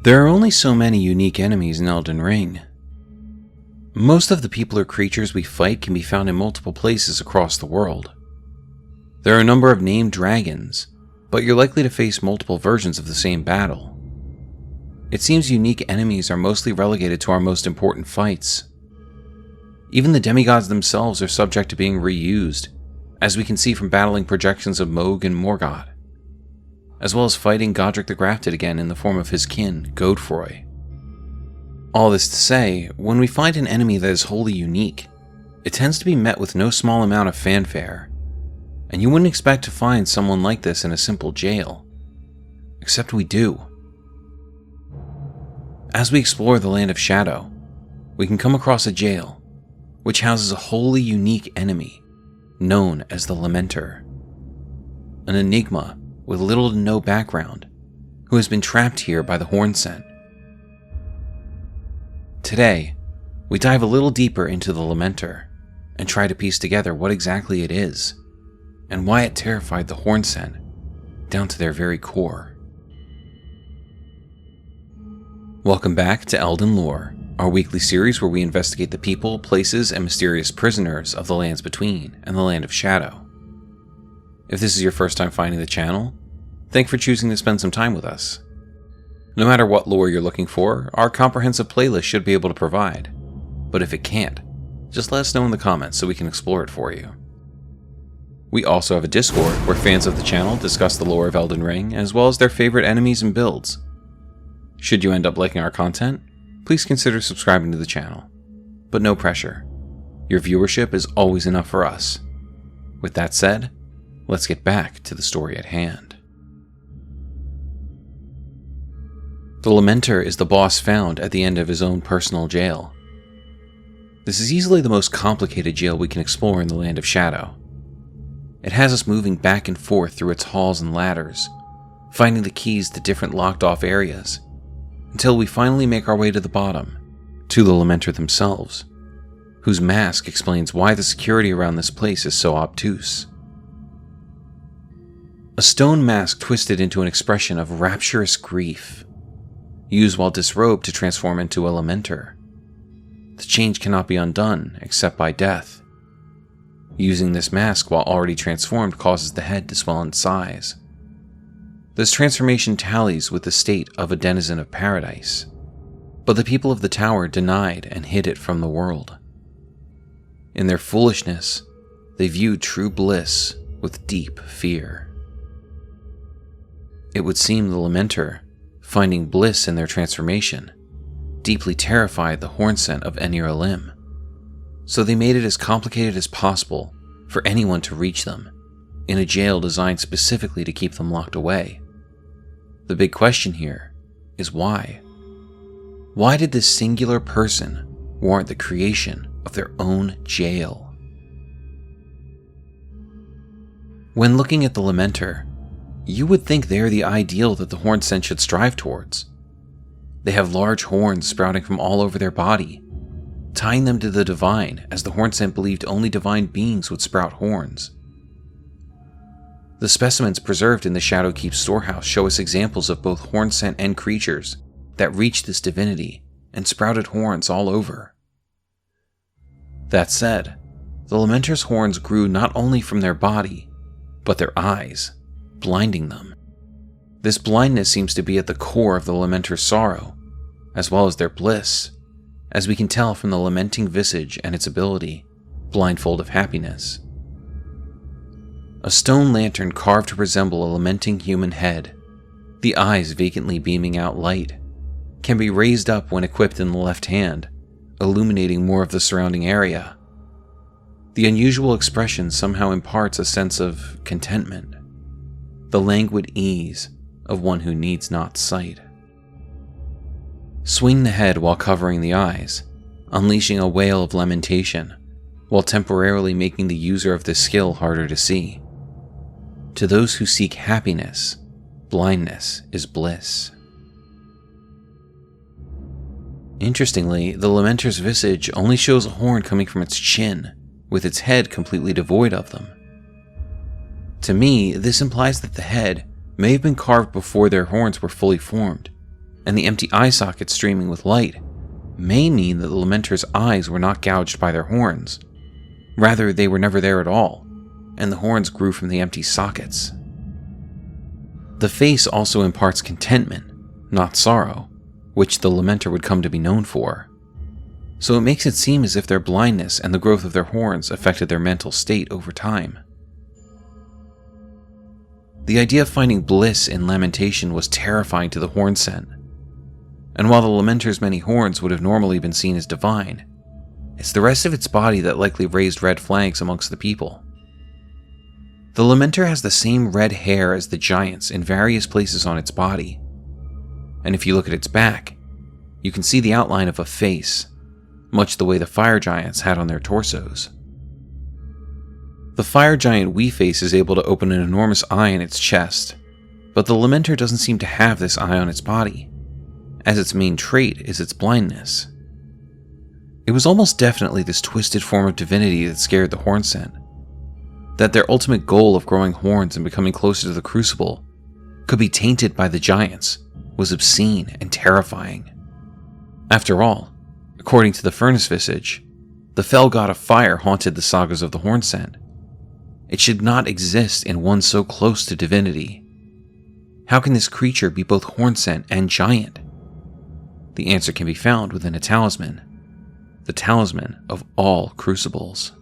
There are only so many unique enemies in Elden Ring. Most of the people or creatures we fight can be found in multiple places across the world. There are a number of named dragons, but you're likely to face multiple versions of the same battle. It seems unique enemies are mostly relegated to our most important fights. Even the demigods themselves are subject to being reused, as we can see from battling projections of Mohg and Morgoth, as well as fighting Godric the Grafted again in the form of his kin, Godfroy. All this to say, when we find an enemy that is wholly unique, it tends to be met with no small amount of fanfare, and you wouldn't expect to find someone like this in a simple jail. Except we do. As we explore the Land of Shadow, we can come across a jail, which houses a wholly unique enemy, known as the Lamenter. An enigma with little to no background, who has been trapped here by the horn scent. Today, we dive a little deeper into the Lamenter, and try to piece together what exactly it is, and why it terrified the horn scent down to their very core. Welcome back to Elden Lore, our weekly series where we investigate the people, places, and mysterious prisoners of the Lands Between and the Land of Shadow. If this is your first time finding the channel, thanks for choosing to spend some time with us. No matter what lore you're looking for, our comprehensive playlist should be able to provide. But if it can't, just let us know in the comments so we can explore it for you. We also have a Discord where fans of the channel discuss the lore of Elden Ring, as well as their favorite enemies and builds. Should you end up liking our content, please consider subscribing to the channel. But no pressure. Your viewership is always enough for us. With that said, let's get back to the story at hand. The Lamenter is the boss found at the end of his own personal jail. This is easily the most complicated jail we can explore in the Land of Shadow. It has us moving back and forth through its halls and ladders, finding the keys to different locked-off areas, until we finally make our way to the bottom, to the Lamenter themselves, whose mask explains why the security around this place is so obtuse. A stone mask twisted into an expression of rapturous grief, used while disrobed to transform into a Lamenter. The change cannot be undone except by death. Using this mask while already transformed causes the head to swell in size. This transformation tallies with the state of a denizen of paradise, but the people of the tower denied and hid it from the world. In their foolishness, they viewed true bliss with deep fear. It would seem the Lamenter, finding bliss in their transformation, deeply terrified the horn scent of Enir Elim, so they made it as complicated as possible for anyone to reach them, in a jail designed specifically to keep them locked away. The big question here is why? Why did this singular person warrant the creation of their own jail? When looking at the Lamenter, you would think they are the ideal that the horn scent should strive towards. They have large horns sprouting from all over their body, tying them to the divine, as the horn scent believed only divine beings would sprout horns. The specimens preserved in the Shadowkeep storehouse show us examples of both horn scent and creatures that reached this divinity and sprouted horns all over. That said, the Lamenter's horns grew not only from their body, but their eyes, blinding them. This blindness seems to be at the core of the Lamenter's sorrow, as well as their bliss, as we can tell from the lamenting visage and its ability, blindfold of happiness. A stone lantern carved to resemble a lamenting human head, the eyes vacantly beaming out light, can be raised up when equipped in the left hand, illuminating more of the surrounding area. The unusual expression somehow imparts a sense of contentment, the languid ease of one who needs not sight. Swing the head while covering the eyes, unleashing a wail of lamentation, while temporarily making the user of this skill harder to see. To those who seek happiness, blindness is bliss. Interestingly, the Lamenter's visage only shows a horn coming from its chin, with its head completely devoid of them. To me, this implies that the head may have been carved before their horns were fully formed, and the empty eye sockets streaming with light may mean that the Lamenter's eyes were not gouged by their horns. Rather, they were never there at all, and the horns grew from the empty sockets. The face also imparts contentment, not sorrow, which the Lamenter would come to be known for. So it makes it seem as if their blindness and the growth of their horns affected their mental state over time. The idea of finding bliss in lamentation was terrifying to the horn scent, and while the Lamenter's many horns would have normally been seen as divine, it's the rest of its body that likely raised red flags amongst the people. The Lamenter has the same red hair as the giants in various places on its body, and if you look at its back, you can see the outline of a face, much the way the fire giants had on their torsos. The fire giant We-Face is able to open an enormous eye in its chest, but the Lamenter doesn't seem to have this eye on its body, as its main trait is its blindness. It was almost definitely this twisted form of divinity that scared the Hornsent, that their ultimate goal of growing horns and becoming closer to the Crucible could be tainted by the giants was obscene and terrifying. After all, according to the Furnace Visage, the fell god of fire haunted the sagas of the Hornsent. It should not exist in one so close to divinity. How can this creature be both Hornsent and giant? The answer can be found within a talisman, the talisman of all crucibles.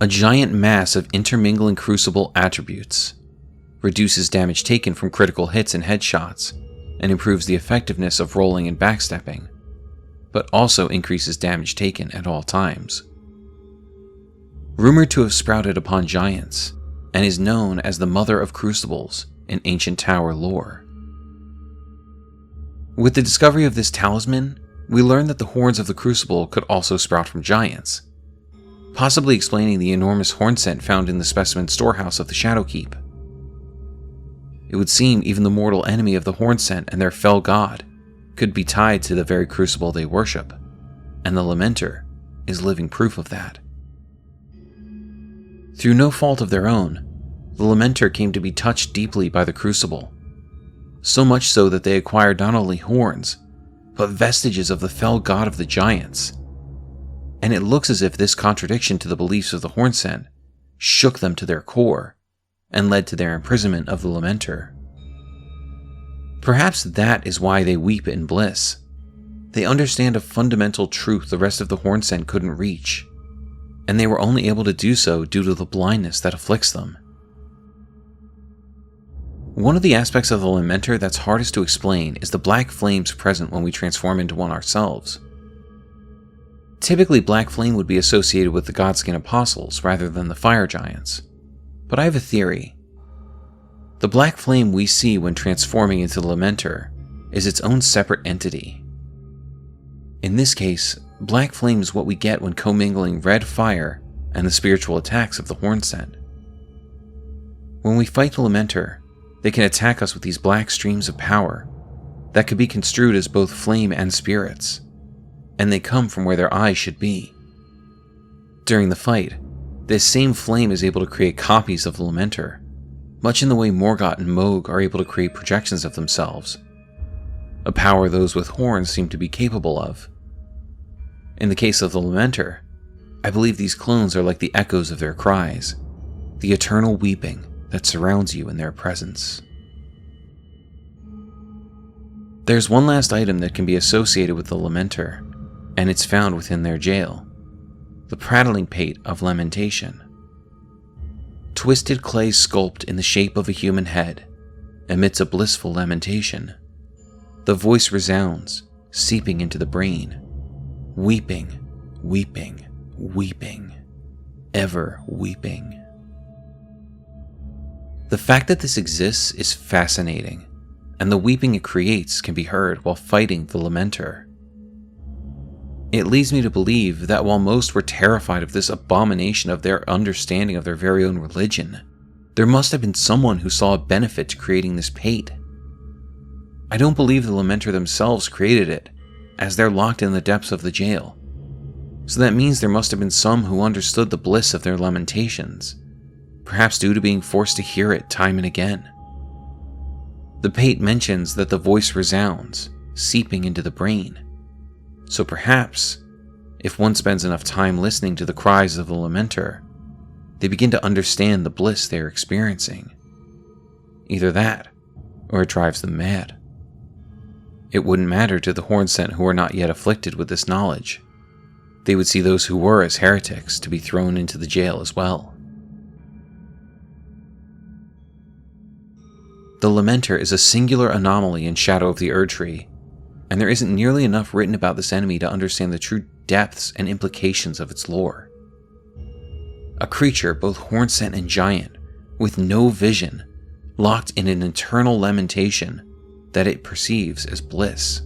A giant mass of intermingling crucible attributes reduces damage taken from critical hits and headshots, and improves the effectiveness of rolling and backstepping, but also increases damage taken at all times. Rumored to have sprouted upon giants, and is known as the Mother of Crucibles in ancient tower lore. With the discovery of this talisman, we learn that the horns of the Crucible could also sprout from giants, possibly explaining the enormous hornsent found in the specimen storehouse of the Shadowkeep. It would seem even the mortal enemy of the Hornsent and their fell god could be tied to the very crucible they worship, and the Lamenter is living proof of that. Through no fault of their own, the Lamenter came to be touched deeply by the Crucible, so much so that they acquired not only horns, but vestiges of the fell god of the giants. And it looks as if this contradiction to the beliefs of the Hornsent shook them to their core, and led to their imprisonment of the Lamenter. Perhaps that is why they weep in bliss. They understand a fundamental truth the rest of the Hornsent couldn't reach, and they were only able to do so due to the blindness that afflicts them. One of the aspects of the Lamenter that's hardest to explain is the black flames present when we transform into one ourselves. Typically, black flame would be associated with the Godskin Apostles rather than the fire giants. But I have a theory. The black flame we see when transforming into the Lamenter is its own separate entity. In this case, black flame is what we get when commingling red fire and the spiritual attacks of the Hornsent. When we fight the Lamenter, they can attack us with these black streams of power that could be construed as both flame and spirits, and they come from where their eyes should be. During the fight, this same flame is able to create copies of the Lamenter, much in the way Morgott and Mohg are able to create projections of themselves, a power those with horns seem to be capable of. In the case of the Lamenter, I believe these clones are like the echoes of their cries, the eternal weeping that surrounds you in their presence. There's one last item that can be associated with the Lamenter, and it's found within their jail. The prattling pate of lamentation. Twisted clay sculpt in the shape of a human head emits a blissful lamentation. The voice resounds, seeping into the brain. Weeping, weeping, weeping, ever weeping. The fact that this exists is fascinating, and the weeping it creates can be heard while fighting the Lamenter. It leads me to believe that while most were terrified of this abomination of their understanding of their very own religion, there must have been someone who saw a benefit to creating this pate. I don't believe the Lamenter themselves created it, as they're locked in the depths of the jail. So that means there must have been some who understood the bliss of their lamentations, perhaps due to being forced to hear it time and again. The pate mentions that the voice resounds, seeping into the brain. So perhaps, if one spends enough time listening to the cries of the Lamenter, they begin to understand the bliss they are experiencing. Either that, or it drives them mad. It wouldn't matter to the Hornsent who are not yet afflicted with this knowledge. They would see those who were as heretics to be thrown into the jail as well. The Lamenter is a singular anomaly in Shadow of the Erdtree, and there isn't nearly enough written about this enemy to understand the true depths and implications of its lore. A creature both Hornsent and giant, with no vision, locked in an eternal lamentation that it perceives as bliss.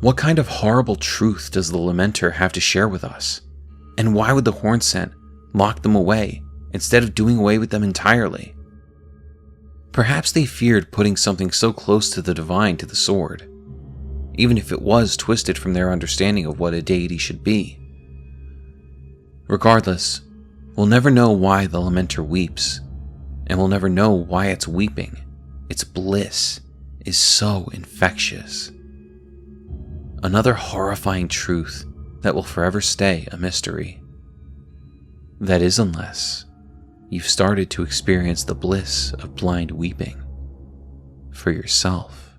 What kind of horrible truth does the Lamenter have to share with us? And why would the Hornsent lock them away instead of doing away with them entirely? Perhaps they feared putting something so close to the divine to the sword, even if it was twisted from their understanding of what a deity should be. Regardless, we'll never know why the Lamenter weeps, and we'll never know why its weeping, its bliss, is so infectious. Another horrifying truth that will forever stay a mystery. That is, unless you've started to experience the bliss of blind weeping for yourself.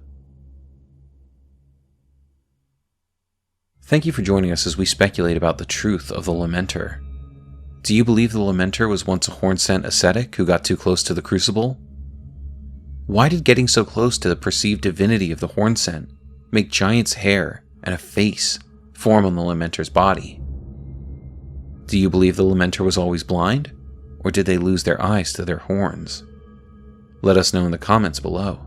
Thank you for joining us as we speculate about the truth of the Lamenter. Do you believe the Lamenter was once a Hornsent ascetic who got too close to the Crucible? Why did getting so close to the perceived divinity of the Hornsent make giant's hair and a face form on the Lamenter's body? Do you believe the Lamenter was always blind, or did they lose their eyes to their horns? Let us know in the comments below.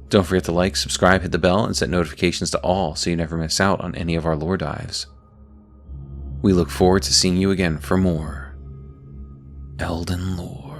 Don't forget to like, subscribe, hit the bell, and set notifications to all so you never miss out on any of our lore dives. We look forward to seeing you again for more Elden Lore.